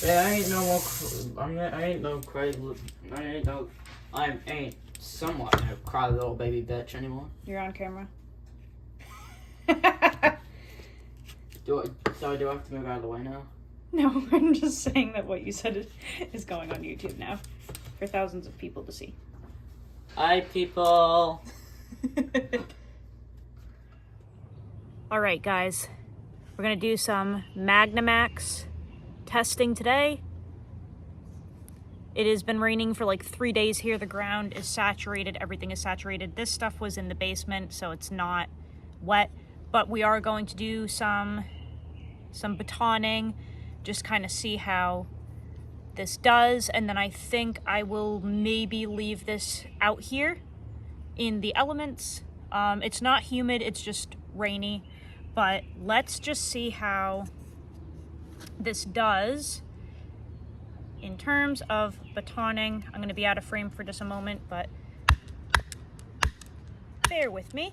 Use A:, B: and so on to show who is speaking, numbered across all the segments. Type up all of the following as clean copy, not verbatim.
A: Yeah, I ain't no more. I ain't no crazy. I ain't somewhat a cry little baby bitch anymore.
B: You're on camera.
A: Do I have to move out of the way now?
B: No, I'm just saying that what you said is going on YouTube now for thousands of people to see.
A: Hi, people.
B: All right, guys. We're going to do some MagnaMax testing today. It has been raining for like 3 days here. The ground is saturated. Everything is saturated. This stuff was in the basement, so it's not wet. But we are going to do some batoning, just kind of see how this does. And then I think I will maybe leave this out here in the elements. It's not humid, it's just rainy. But let's just see how this does in terms of batoning. I'm going to be out of frame for just a moment, but bear with me.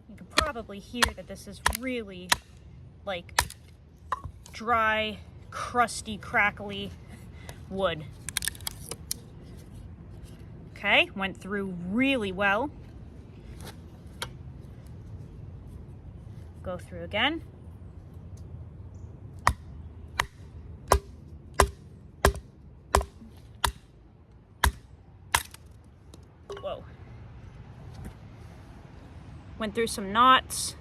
B: You can probably hear that this is really like dry, crusty, crackly wood. Okay, went through really well. Go through again. Whoa. Went through some knots,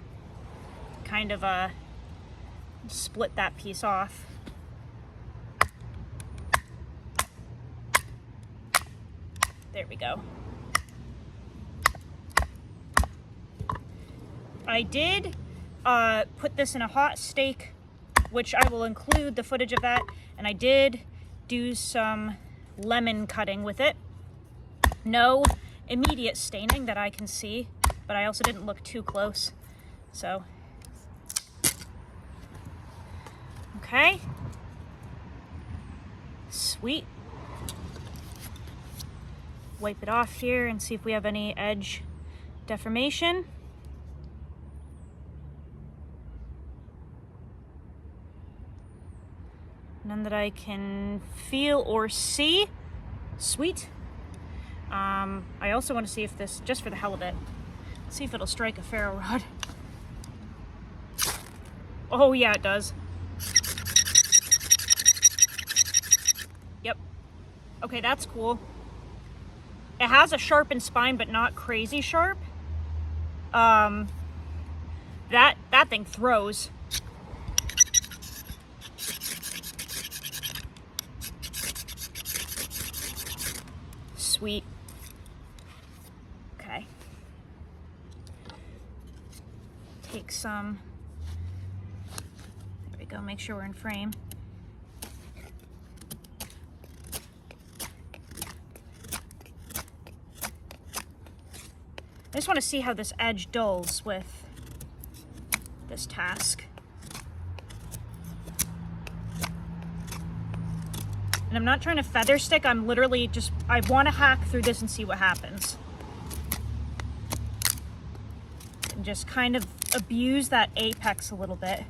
B: kind of split that piece off. There we go. I did put this in a hot steak, which I will include the footage of that, and I did do some lemon cutting with it. No immediate staining that I can see, but I also didn't look too close. So, okay. Sweet. Wipe it off here and see if we have any edge deformation. None that I can feel or see. Sweet. I also want to see if this, just for the hell of it, see if it'll strike a ferro rod. Oh yeah, it does. Yep. Okay, that's cool. It has a sharpened spine, but not crazy sharp. That thing throws. Sweet. Okay. Take some. There we go. Make sure we're in frame. I just want to see how this edge dulls with this task. And I'm not trying to feather stick, I'm literally just, I want to hack through this and see what happens. And just kind of abuse that apex a little bit.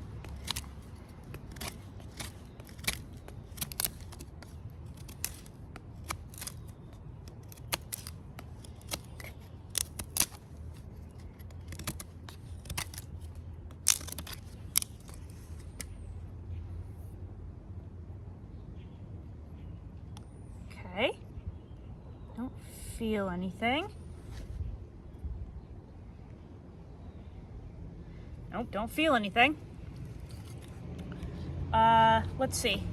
B: Okay, don't feel anything. Nope, don't feel anything. Let's see.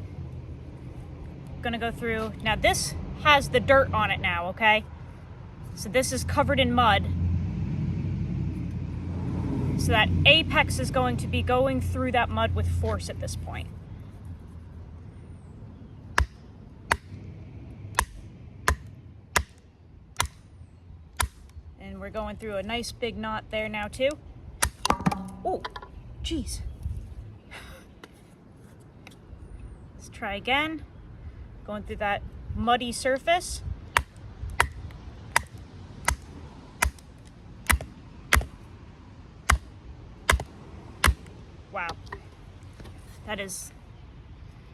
B: Gonna go through, now this has the dirt on it now, okay? So this is covered in mud. So that apex is going to be going through that mud with force at this point. We're going through a nice big knot there now too. Oh, geez. Let's try again. Going through that muddy surface. That is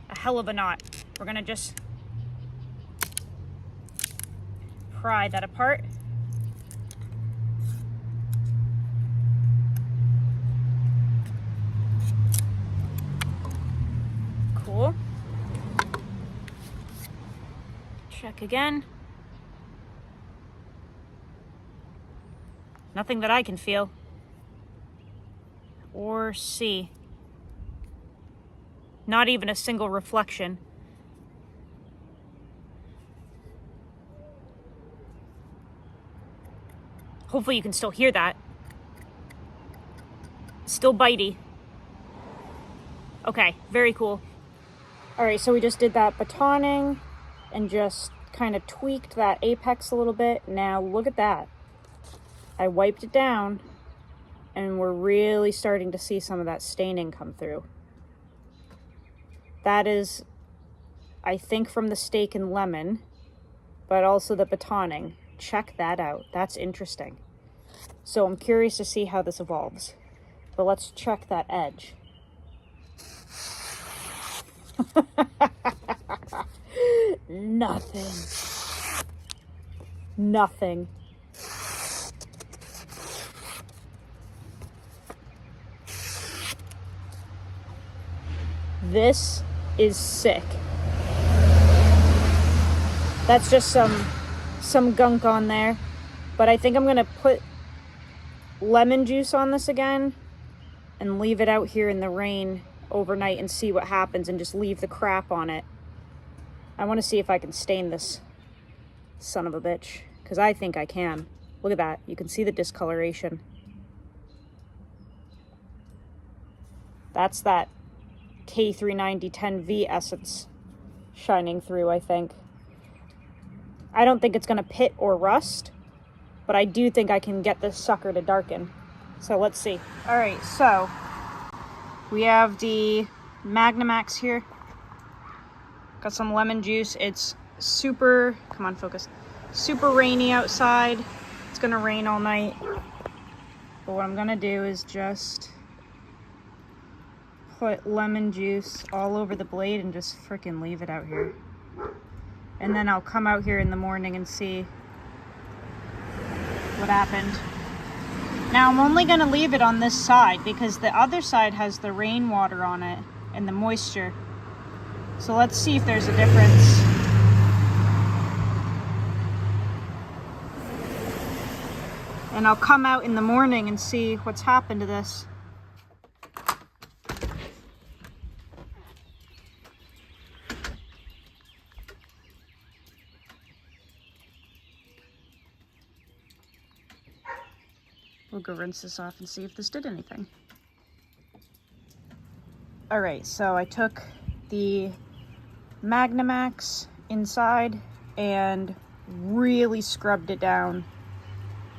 B: a hell of a knot. We're gonna just pry that apart. Cool. Check again. Nothing that I can feel or see. Not even a single reflection. Hopefully you can still hear that. Still bitey. Okay, very cool. All right, so we just did that batoning and just kind of tweaked that apex a little bit. Now look at that. I wiped it down and we're really starting to see some of that staining come through. That is, I think, from the steak and lemon, but also the batoning. Check that out. That's interesting. So I'm curious to see how this evolves. But let's check that edge. Nothing. Nothing. This is sick. That's just some gunk on there. But I think I'm gonna put lemon juice on this again and leave it out here in the rain overnight and see what happens, and just leave the crap on it. I want to see if I can stain this son of a bitch, because I think I can. Look at that. You can see the discoloration. That's that K390 10V essence shining through, I think. I don't think it's going to pit or rust, but I do think I can get this sucker to darken. So let's see. All right, so we have the MagnaMax here. Got some lemon juice. It's super, come on, focus. Super rainy outside. It's gonna rain all night. But what I'm gonna do is just put lemon juice all over the blade and just frickin' leave it out here. And then I'll come out here in the morning and see what happened. Now I'm only gonna leave it on this side because the other side has the rainwater on it and the moisture. So let's see if there's a difference. And I'll come out in the morning and see what's happened to this. We'll go rinse this off and see if this did anything. All right, so I took the MagnaMax inside and really scrubbed it down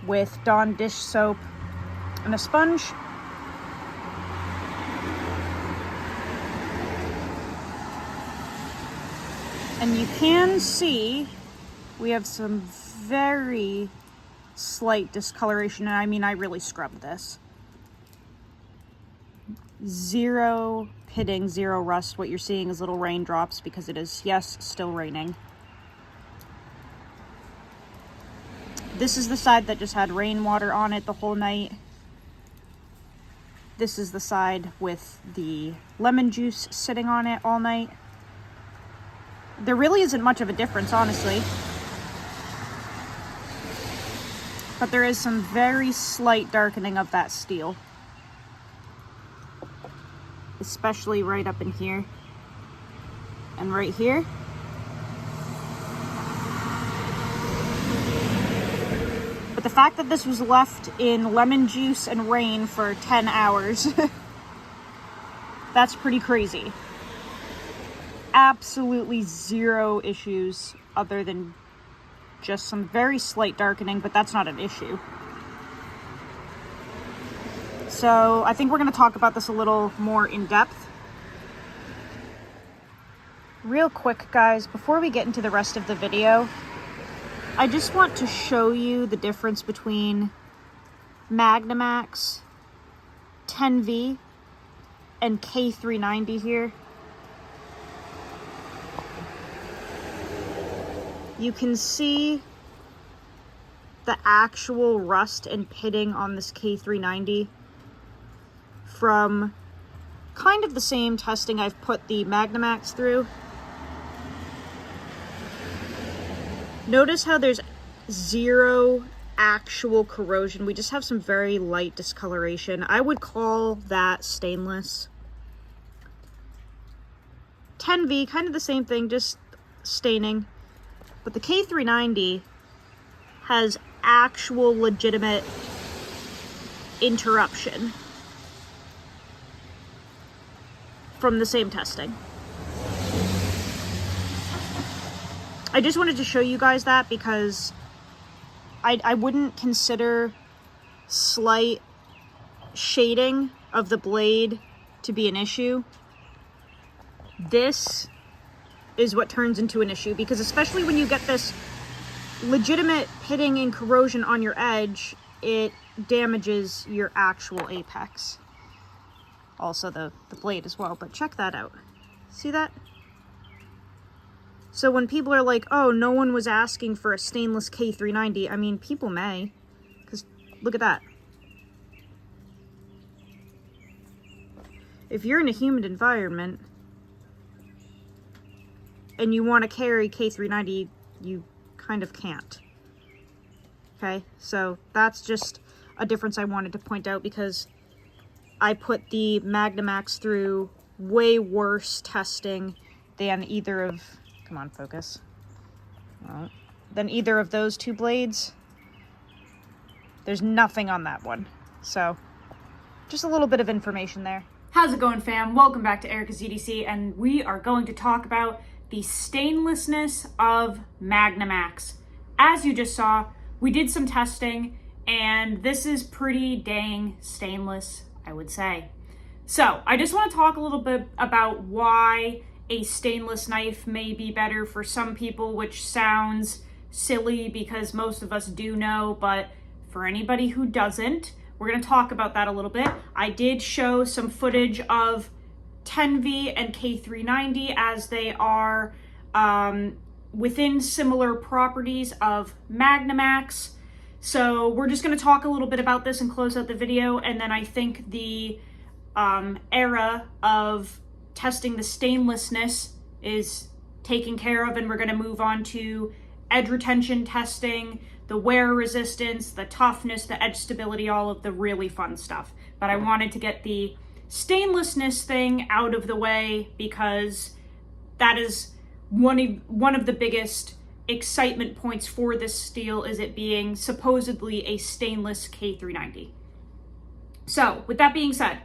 B: with Dawn dish soap and a sponge. And you can see we have some very slight discoloration, and I mean, I really scrubbed this. Zero pitting, zero rust. What you're seeing is little raindrops because it is, yes, still raining. This is the side that just had rainwater on it the whole night. This is the side with the lemon juice sitting on it all night. There really isn't much of a difference, honestly. But there is some very slight darkening of that steel. Especially right up in here. And right here. But the fact that this was left in lemon juice and rain for 10 hours, that's pretty crazy. Absolutely zero issues other than just some very slight darkening, but that's not an issue. So I think we're going to talk about this a little more in depth. Real quick, guys, before we get into the rest of the video, I just want to show you the difference between MagnaMax 10V and K390 here. You can see the actual rust and pitting on this K390 from kind of the same testing I've put the MagnaMax through. Notice how there's zero actual corrosion. We just have some very light discoloration. I would call that stainless. 10V, kind of the same thing, just staining. But the K390 has actual legitimate interruption from the same testing. I just wanted to show you guys that because I wouldn't consider slight shading of the blade to be an issue. This is what turns into an issue, because especially when you get this legitimate pitting and corrosion on your edge, it damages your actual apex. Also the blade as well, but check that out. See that? So when people are like, oh, no one was asking for a stainless K390, I mean, people may, because look at that. If you're in a humid environment and you want to carry K390, you kind of can't. Okay, so that's just a difference I wanted to point out, because I put the MagnaMax through way worse testing than either of, come on, focus, well, than either of those two blades. There's nothing on that one. So just a little bit of information there. How's it going, fam? Welcome back to Erica's EDC, and we are going to talk about the stainlessness of MagnaMax. As you just saw, we did some testing, and this is pretty dang stainless, I would say. So I just want to talk a little bit about why a stainless knife may be better for some people, which sounds silly because most of us do know, but for anybody who doesn't, we're going to talk about that a little bit. I did show some footage of 10V and K390 as they are within similar properties of MagnaMax. So we're just going to talk a little bit about this and close out the video, and then I think the era of testing the stainlessness is taken care of, and we're going to move on to edge retention testing, the wear resistance, the toughness, the edge stability, all of the really fun stuff. But I wanted to get the stainlessness thing out of the way because that is one of the biggest excitement points for this steel, is it being supposedly a stainless K390. So with that being said,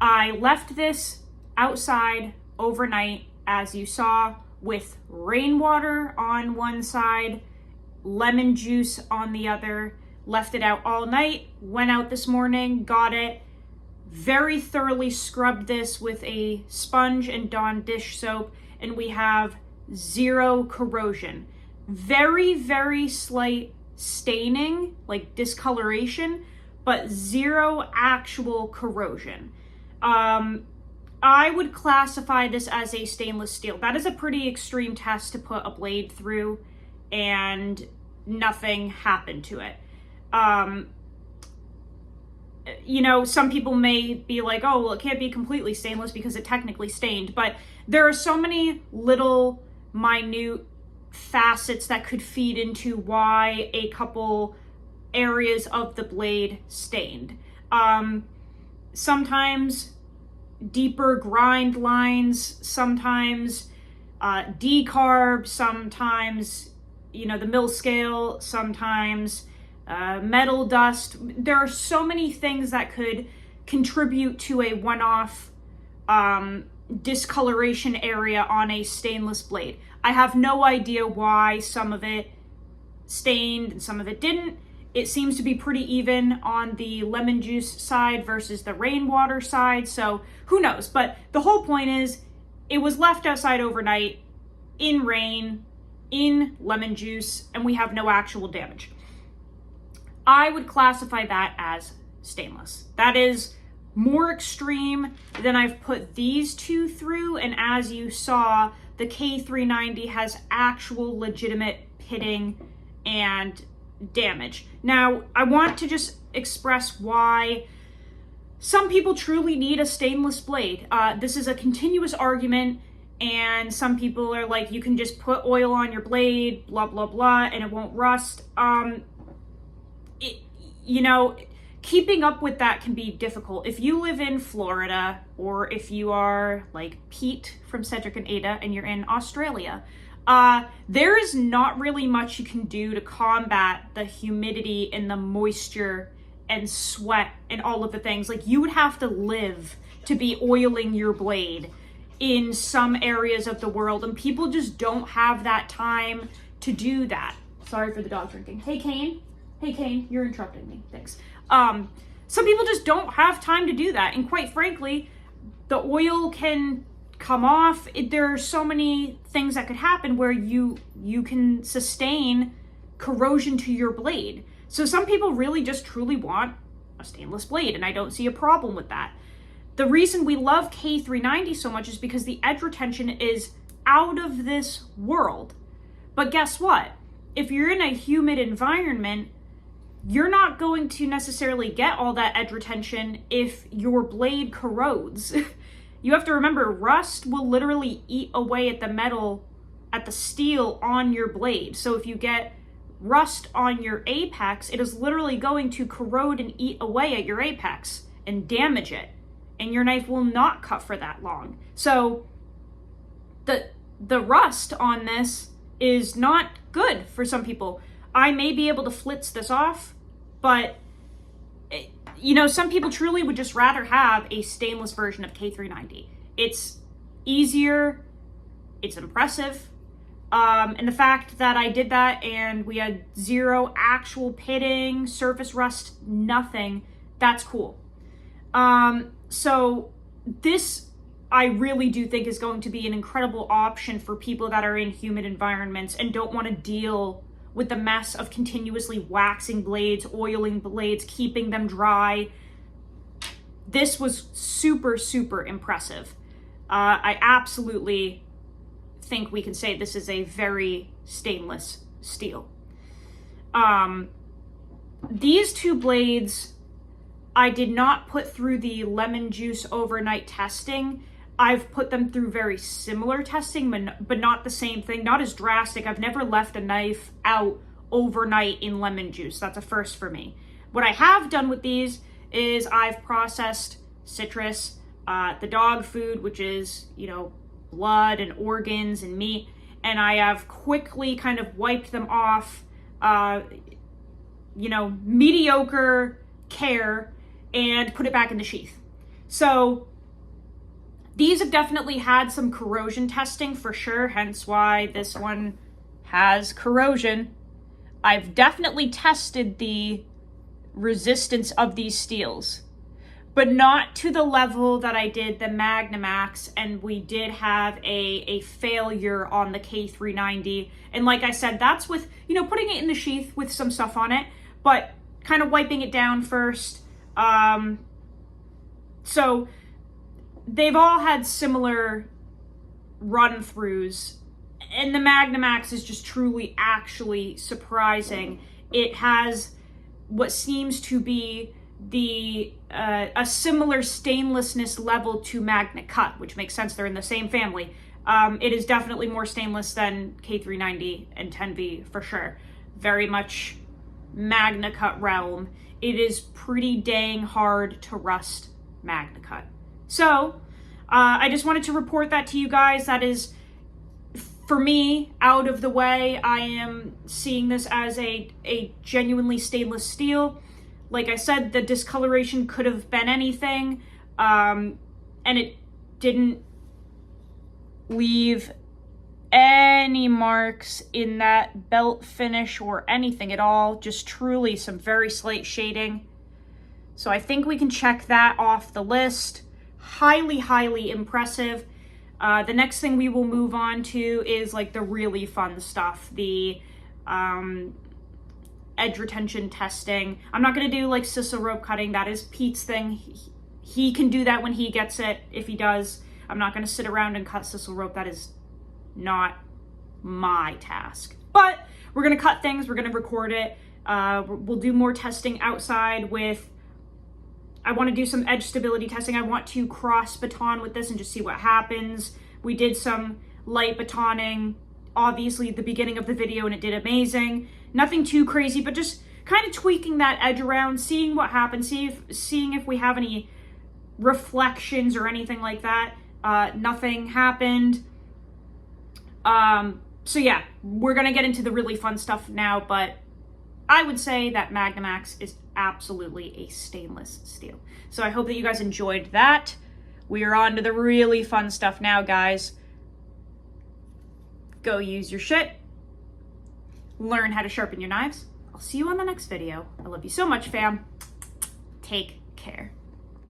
B: I left this outside overnight, as you saw, with rainwater on one side, lemon juice on the other, left it out all night, went out this morning, got it, very thoroughly scrubbed this with a sponge and Dawn dish soap, and we have zero corrosion. Very, very slight staining, like discoloration, but zero actual corrosion. I would classify this as a stainless steel. That is a pretty extreme test to put a blade through, and nothing happened to it. You know, some people may be like, oh, well, it can't be completely stainless because it technically stained, but there are so many little minute facets that could feed into why a couple areas of the blade stained. Sometimes deeper grind lines, sometimes decarb, sometimes, you know, the mill scale, sometimes metal dust. There are so many things that could contribute to a one-off discoloration area on a stainless blade. I have no idea why some of it stained and some of it didn't. It seems to be pretty even on the lemon juice side versus the rainwater side, so who knows? But the whole point is, it was left outside overnight, in rain, in lemon juice, and we have no actual damage. I would classify that as stainless. That is more extreme than I've put these two through. And as you saw, the K390 has actual legitimate pitting and damage. Now, I want to just express why some people truly need a stainless blade. This is a continuous argument, and some people are like, you can just put oil on your blade, blah, blah, blah, and it won't rust. You know, keeping up with that can be difficult. If you live in Florida, or if you are like Pete from Cedric and Ada and you're in Australia, there is not really much you can do to combat the humidity and the moisture and sweat and all of the things. Like, you would have to live to be oiling your blade in some areas of the world, and people just don't have that time to do that. Sorry for the dog drinking. Hey, Kane. Hey, Kane, you're interrupting me. Thanks. Some people just don't have time to do that. And quite frankly, the oil can come off. There are so many things that could happen where you can sustain corrosion to your blade. So some people really just truly want a stainless blade, and I don't see a problem with that. The reason we love K390 so much is because the edge retention is out of this world. But guess what? If you're in a humid environment, you're not going to necessarily get all that edge retention if your blade corrodes. You have to remember, rust will literally eat away at the metal, at the steel on your blade. So if you get rust on your apex, it is literally going to corrode and eat away at your apex and damage it. And your knife will not cut for that long. So the rust on this is not good for some people. I may be able to flitz this off, but you know, some people truly would just rather have a stainless version of K390. It's easier, it's impressive, and the fact that I did that and we had zero actual pitting, surface rust, nothing, that's cool. So this, I really do think, is going to be an incredible option for people that are in humid environments and don't want to deal with the mess of continuously waxing blades, oiling blades, keeping them dry. This was super, super impressive. I absolutely think we can say this is a very stainless steel. These two blades, I did not put through the lemon juice overnight testing. I've put them through very similar testing, but not the same thing, not as drastic. I've never left a knife out overnight in lemon juice. That's a first for me. What I have done with these is I've processed citrus, the dog food, which is, you know, blood and organs and meat, and I have quickly kind of wiped them off, you know, mediocre care, and put it back in the sheath. So these have definitely had some corrosion testing for sure, hence why this one has corrosion. I've definitely tested the resistance of these steels, but not to the level that I did the MagnaMax, and we did have a failure on the K390. And like I said, that's with, you know, putting it in the sheath with some stuff on it, but kind of wiping it down first. So they've all had similar run-throughs, and the MagnaMax is just truly actually surprising. It has what seems to be a similar stainlessness level to Magna Cut, which makes sense, they're in the same family. It is definitely more stainless than K390 and 10V for sure. Very much Magna Cut realm. It is pretty dang hard to rust Magna Cut. So I just wanted to report that to you guys. That is, for me, out of the way. I am seeing this as a genuinely stainless steel. Like I said, the discoloration could have been anything, and it didn't leave any marks in that belt finish or anything at all. Just truly some very slight shading. So I think we can check that off the list. Highly, highly impressive. The next thing we will move on to is like the really fun stuff, the edge retention testing. I'm not going to do like sisal rope cutting. That is Pete's thing. he can do that when he gets it, if he does. I'm not going to sit around and cut sisal rope. That is not my task. But we're going to cut things. We're going to record it. We'll do more testing outside with... I want to do some edge stability testing. I want to cross baton with this and just see what happens. We did some light batoning, obviously, at the beginning of the video, and it did amazing. Nothing too crazy, but just kind of tweaking that edge around, seeing what happens, seeing if we have any reflections or anything like that. Nothing happened. So yeah, we're going to get into the really fun stuff now, but I would say that MagnaMax is absolutely a stainless steel. So I hope that you guys enjoyed that. We are on to the really fun stuff now, guys. Go use your shit. Learn how to sharpen your knives. I'll see you on the next video. I love you so much, fam. Take care.